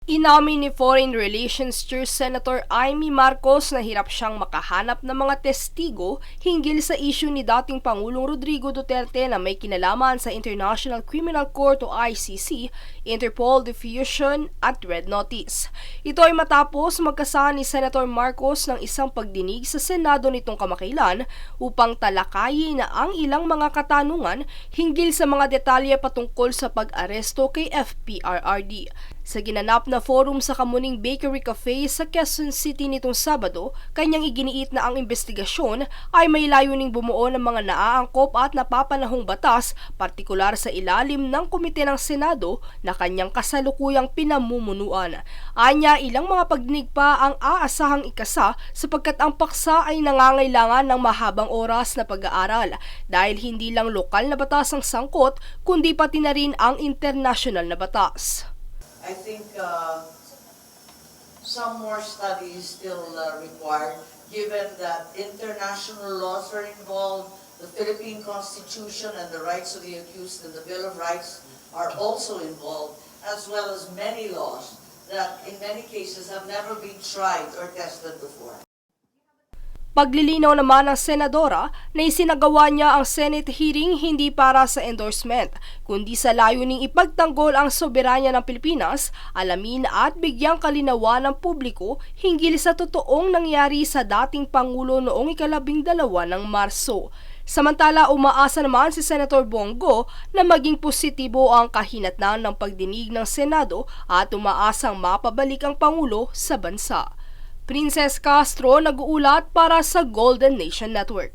Inamin ni Foreign Relations Chair Senator Amy Marcos na hirap siyang makahanap ng mga testigo hinggil sa isyu ni dating Pangulong Rodrigo Duterte na may kinalaman sa International Criminal Court o ICC, Interpol Diffusion at Red Notice. Ito ay matapos magkasahan ni Senator Marcos ng isang pagdinig sa Senado nitong kamakailan upang talakayin na ang ilang mga katanungan hinggil sa mga detalye patungkol sa pag-aresto kay FPRRD. Sa ginanap na forum sa Kamuning Bakery Cafe sa Quezon City nitong Sabado, kanyang iginiit na ang investigasyon ay may layuning bumuo ng mga naaangkop at napapanahong batas, partikular sa ilalim ng Komite ng Senado na kanyang kasalukuyang pinamumunuan. Anya, ilang mga pagdinig pa ang aasahang ikasa sapagkat ang paksa ay nangangailangan ng mahabang oras na pag-aaral dahil hindi lang lokal na batas ang sangkot kundi pati na rin ang international na batas. I think some more study is still required, given that international laws are involved, the Philippine Constitution and the rights of the accused and the Bill of Rights are also involved, as well as many laws that in many cases have never been tried or tested before. Paglilinaw naman ng senadora na isinagawa niya ang Senate hearing hindi para sa endorsement, kundi sa layuning ipagtanggol ang soberanya ng Pilipinas, alamin at bigyang kalinawan ng publiko hinggil sa totoong nangyari sa dating Pangulo noong 12 ng Marso. Samantala, umaasa naman si Senator Bongo na maging positibo ang kahinatnan ng pagdinig ng Senado at umaasang mapabalik ang Pangulo sa bansa. Princess Castro nag-uulat para sa Golden Nation Network.